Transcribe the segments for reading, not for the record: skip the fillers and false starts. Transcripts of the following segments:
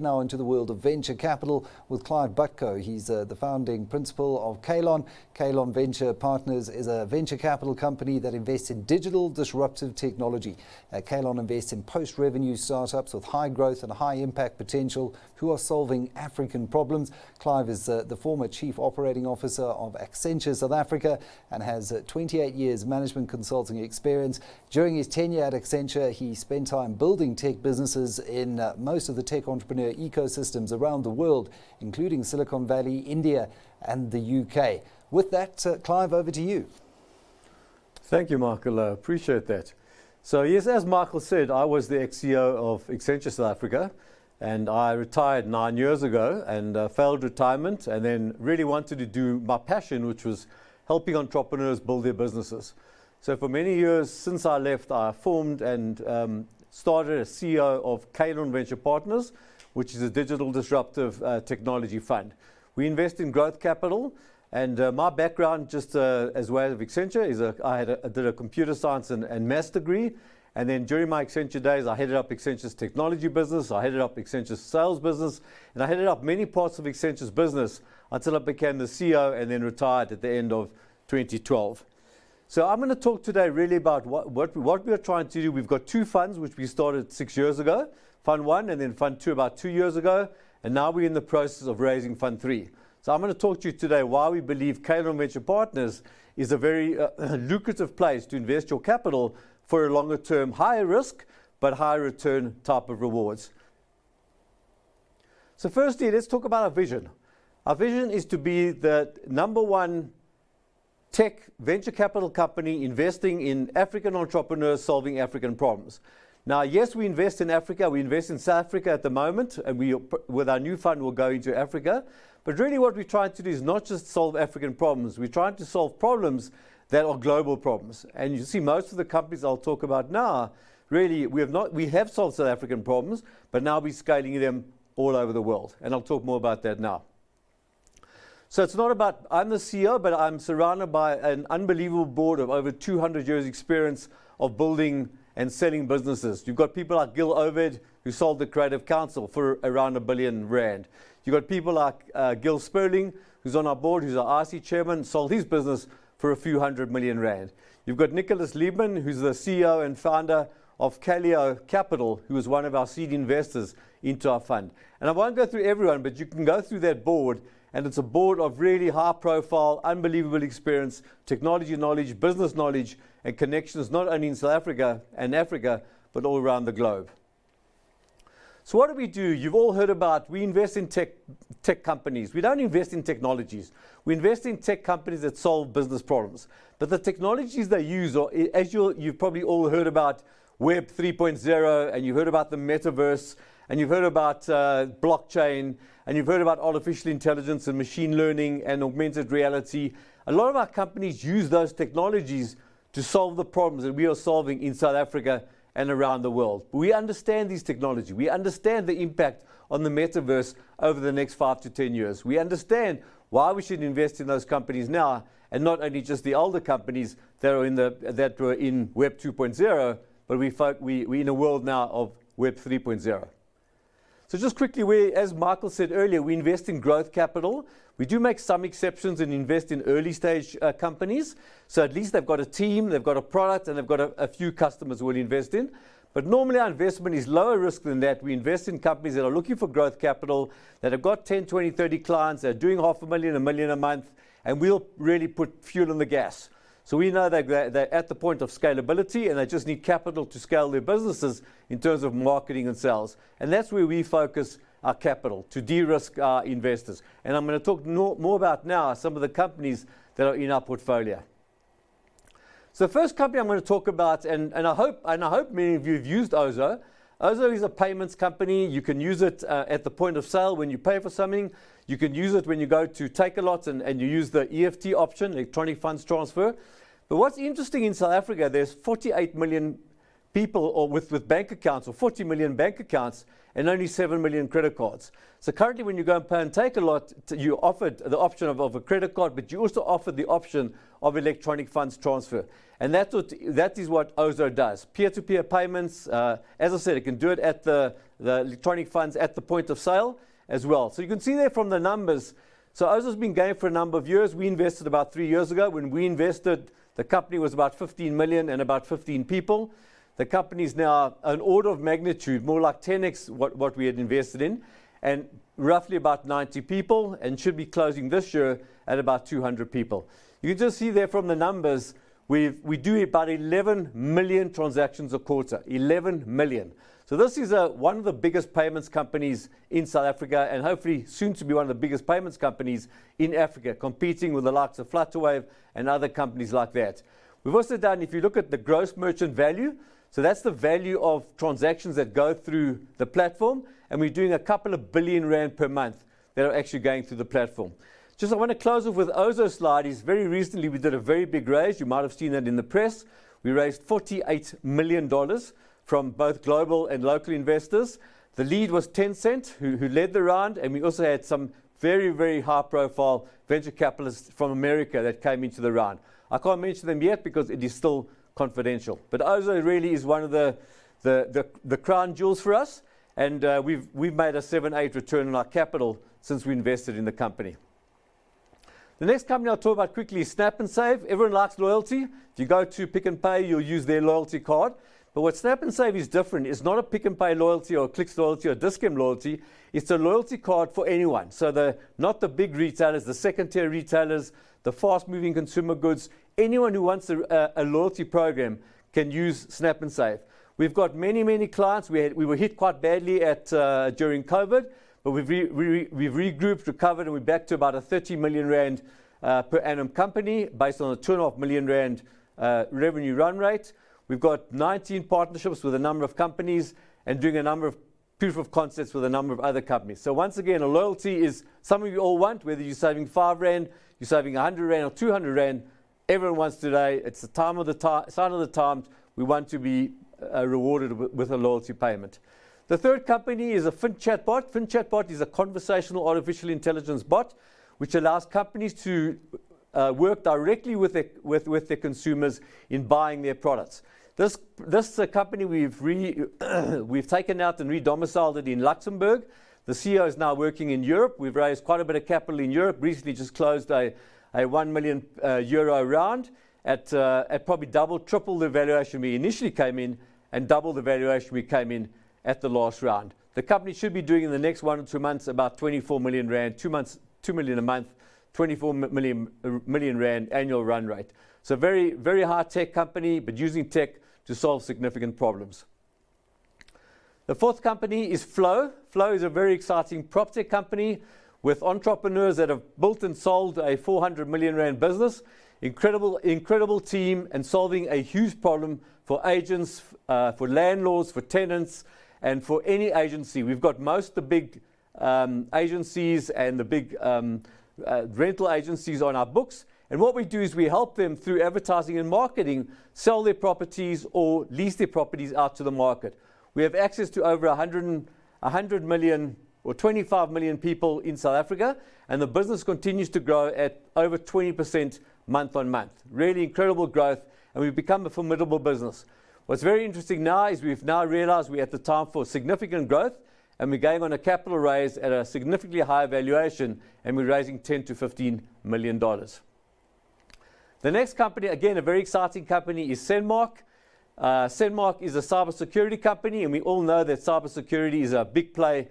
now into the world of venture capital with Clive Butkow. He's the founding principal of Kalon. Kalon Venture Partners is a venture capital company that invests in digital disruptive technology. Kalon invests in post-revenue startups with high growth and high impact potential who are solving African problems. Clive is the former Chief Operating Officer of Accenture South Africa and has 28 years management consulting experience. During his tenure at Accenture, he spent time building tech businesses in most of the tech entrepreneur ecosystems around the world, including Silicon Valley, India and the UK. With that, Clive, over to you. Thank you, Michael. I appreciate that. So yes, as Michael said, I was the ex-CEO of Accenture South Africa, and I retired 9 years ago and failed retirement, and then really wanted to do my passion, which was helping entrepreneurs build their businesses. So for many years since I left, I formed and started as CEO of Kalon Venture Partners, which is a digital disruptive technology fund. We invest in growth capital, and my background, just as well as Accenture, is I did a computer science and maths degree, and then during my Accenture days, I headed up Accenture's technology business, I headed up Accenture's sales business, and I headed up many parts of Accenture's business until I became the CEO and then retired at the end of 2012. So I'm going to talk today really about what we are trying to do. We've got two funds which we started 6 years ago, Fund 1 and then Fund 2 about 2 years ago, and now we're in the process of raising Fund 3. So I'm going to talk to you today why we believe Kalon Venture Partners is a very lucrative place to invest your capital for a longer term, higher risk, but higher return type of rewards. So firstly, let's talk about our vision. Our vision is to be the #1 tech venture capital company investing in African entrepreneurs solving African problems. Now, yes, we invest in Africa. We invest in South Africa at the moment, and with our new fund, we'll go into Africa. But really what we're trying to do is not just solve African problems. We're trying to solve problems that are global problems. And you see most of the companies I'll talk about now, really, we have solved South African problems, but now we're scaling them all over the world. And I'll talk more about that now. So it's not about, I'm the CEO, but I'm surrounded by an unbelievable board of over 200 years experience of building and selling businesses. You've got people like Gil Oved, who sold the Creative Council for around R1 billion. You've got people like Gil Sperling, who's on our board, who's our IC chairman, sold his business for a few R100 million. You've got Nicholas Liebman, who's the CEO and founder of Kaleo Capital, who is one of our seed investors into our fund. And I won't go through everyone, but you can go through that board, and it's a board of really high profile, unbelievable experience, technology knowledge, business knowledge, and connections not only in South Africa and Africa, but all around the globe. So what do? You've all heard about, we invest in tech companies. We don't invest in technologies. We invest in tech companies that solve business problems. But the technologies they use are, as you've probably all heard about Web 3.0, and you've heard about the metaverse, and you've heard about blockchain, and you've heard about artificial intelligence and machine learning and augmented reality. A lot of our companies use those technologies to solve the problems that we are solving in South Africa and around the world. We understand these technologies. We understand the impact on the metaverse over the next 5 to 10 years. We understand why we should invest in those companies now, and not only just the older companies that were in Web 2.0, but we're in a world now of Web 3.0. So just quickly, as Michael said earlier, we invest in growth capital. We do make some exceptions and invest in early stage companies. So at least they've got a team, they've got a product, and they've got a few customers we'll invest in. But normally our investment is lower risk than that. We invest in companies that are looking for growth capital, that have got 10, 20, 30 clients, that are doing $500,000, $1 million a month, and we'll really put fuel on the gas. So we know that they're at the point of scalability, and they just need capital to scale their businesses in terms of marketing and sales. And that's where we focus our capital, to de-risk our investors. And I'm going to talk more about now some of the companies that are in our portfolio. So the first company I'm going to talk about, and I hope many of you have used Oozo. Oozo is a payments company. You can use it at the point of sale when you pay for something. You can use it when you go to Takealot and you use the EFT option, electronic funds transfer. But what's interesting in South Africa, there's 48 million people with bank accounts, or 40 million bank accounts, and only 7 million credit cards. So currently when you go and pay and Takealot, you offered the option of a credit card, but you also offered the option of electronic funds transfer. And that is what Oozo does. Peer-to-peer payments, as I said, it can do it at the the electronic funds at the point of sale as well. So you can see there from the numbers. So Oozo's been going for a number of years. We invested about 3 years ago. When we invested, the company was about 15 million and about 15 people. The company is now an order of magnitude, more like 10x what we had invested in, and roughly about 90 people, and should be closing this year at about 200 people. You can just see there from the numbers, we do about 11 million transactions a quarter, 11 million. So this is one of the biggest payments companies in South Africa, and hopefully soon to be one of the biggest payments companies in Africa, competing with the likes of Flutterwave and other companies like that. We've also done, if you look at the gross merchant value, so that's the value of transactions that go through the platform, and we're doing a couple of billion rand per month that are actually going through the platform. Just I want to close off with Oozo slide. Very recently we did a very big raise. You might have seen that in the press. We raised $48 million from both global and local investors. The lead was Tencent, who led the round, and we also had some very, very high-profile venture capitalists from America that came into the round. I can't mention them yet because it is still confidential. But Oozo really is one of the crown jewels for us, and we've made a 7-8 return on our capital since we invested in the company. The next company I'll talk about quickly is Snap and Save. Everyone likes loyalty. If you go to Pick n Pay, you'll use their loyalty card. But what Snap and Save is different. It's not a Pick n Pay loyalty or Clicks loyalty or Dis-Chem loyalty. It's a loyalty card for anyone. So not the big retailers, the second-tier retailers, the fast-moving consumer goods. Anyone who wants a loyalty program can use Snap and Save. We've got many, many clients. We were hit quite badly during COVID, but we've regrouped, recovered, and we're back to about a 30 million rand per annum company based on a 2.5 million rand revenue run rate. We've got 19 partnerships with a number of companies and doing a number of proof of concepts with a number of other companies. So once again, a loyalty is something we all want, whether you're saving 5 rand, you're saving 100 rand or 200 rand. Everyone wants today. It's the sign of the times. We want to be rewarded with a loyalty payment. The third company is a Chatbot. Chatbot is a conversational artificial intelligence bot, which allows companies to work directly with their consumers in buying their products. This company we've taken out and re-domiciled it in Luxembourg. The CEO is now working in Europe. We've raised quite a bit of capital in Europe. Recently just closed a 1 million euro round at probably double, triple the valuation we initially came in, and double the valuation we came in at the last round. The company should be doing in the next 1 or 2 months about 24 million rand, 2 million a month, 24 million rand annual run rate. So very, very high tech company, but using tech to solve significant problems. The fourth company is Flow. Flow is a very exciting PropTech company with entrepreneurs that have built and sold a 400 million rand business. Incredible team, and solving a huge problem for agents, for landlords, for tenants, and for any agency. We've got most of the big agencies and the big rental agencies on our books. And what we do is we help them through advertising and marketing sell their properties or lease their properties out to the market. We have access to over 100 million or 25 million people in South Africa, and the business continues to grow at over 20% month on month. Really incredible growth, and we've become a formidable business. What's very interesting now is we've now realized we're at the time for significant growth, and we're going on a capital raise at a significantly higher valuation, and we're raising $10 to $15 million. The next company, again, a very exciting company, is Senmark. Senmark is a cybersecurity company, and we all know that cybersecurity is a big play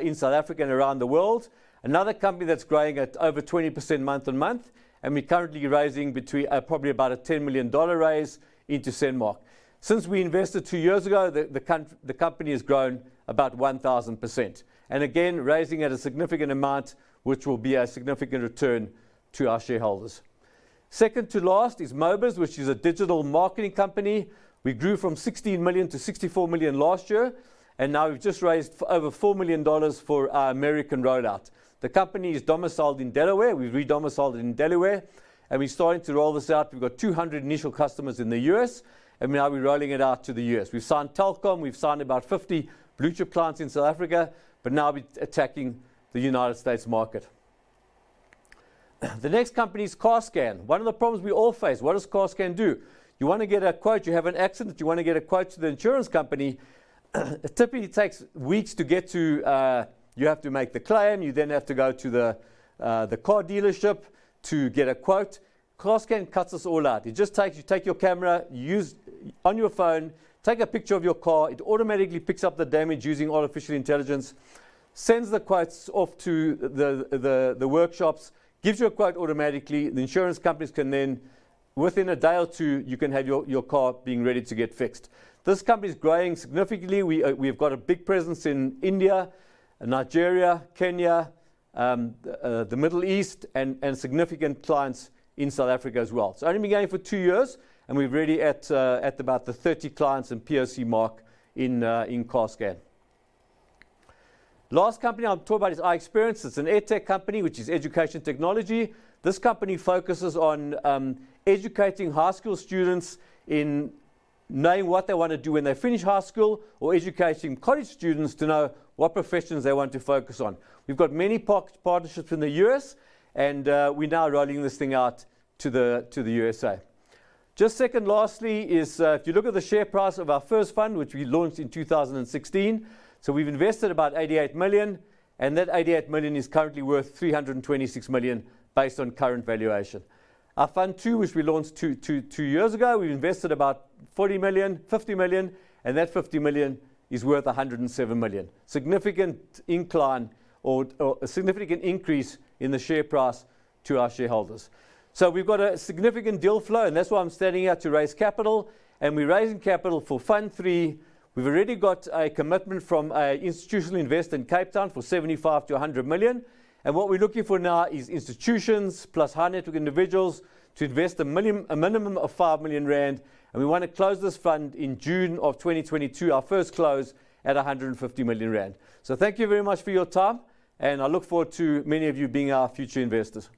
in South Africa and around the world. Another company that's growing at over 20% month on month, and we're currently raising between probably about a $10 million raise into Senmark. Since we invested 2 years ago, the company has grown about 1,000%. And again, raising at a significant amount, which will be a significant return to our shareholders. Second to last is Mobas, which is a digital marketing company. We grew from 16 million to 64 million last year, and now we've just raised over $4 million for our American rollout. The company is domiciled in Delaware. We've re-domiciled it in Delaware, and we're starting to roll this out. We've got 200 initial customers in the US, and now we're rolling it out to the US. We've signed Telkom. We've signed about 50 blue chip clients in South Africa, but now we're attacking the United States market. The next company is CarScan. One of the problems we all face, what does CarScan do? You want to get a quote, you have an accident, you want to get a quote to the insurance company. It typically takes weeks to get to, you have to make the claim, you then have to go to the car dealership to get a quote. CarScan cuts us all out. It just takes, you take your camera, use on your phone, take a picture of your car, it automatically picks up the damage using artificial intelligence, sends the quotes off to the workshops, gives you a quote automatically. The insurance companies can then, within a day or two, you can have your car being ready to get fixed. This company is growing significantly. We've got a big presence in India, Nigeria, Kenya, the Middle East, and significant clients in South Africa as well. It's only been going for 2 years, and we're already at about the 30 clients and POC mark in CarScan. Last company I'll talk about is iExperience. It's an edtech company, which is education technology. This company focuses on educating high school students in knowing what they want to do when they finish high school, or educating college students to know what professions they want to focus on. We've got many partnerships in the US, and we're now rolling this thing out to the USA. Just second lastly is, if you look at the share price of our first fund, which we launched in 2016, so we've invested about 88 million, and that 88 million is currently worth 326 million based on current valuation. Our Fund 2, which we launched two years ago, we've invested about 40 million, 50 million, and that 50 million is worth 107 million. Significant incline or a significant increase in the share price to our shareholders. So we've got a significant deal flow, and that's why I'm standing here to raise capital. And we're raising capital for Fund 3. We've already got a commitment from an institutional investor in Cape Town for 75 to 100 million. And what we're looking for now is institutions plus high net worth individuals to invest a minimum of 5 million rand. And we want to close this fund in June of 2022, our first close at 150 million rand. So thank you very much for your time, and I look forward to many of you being our future investors.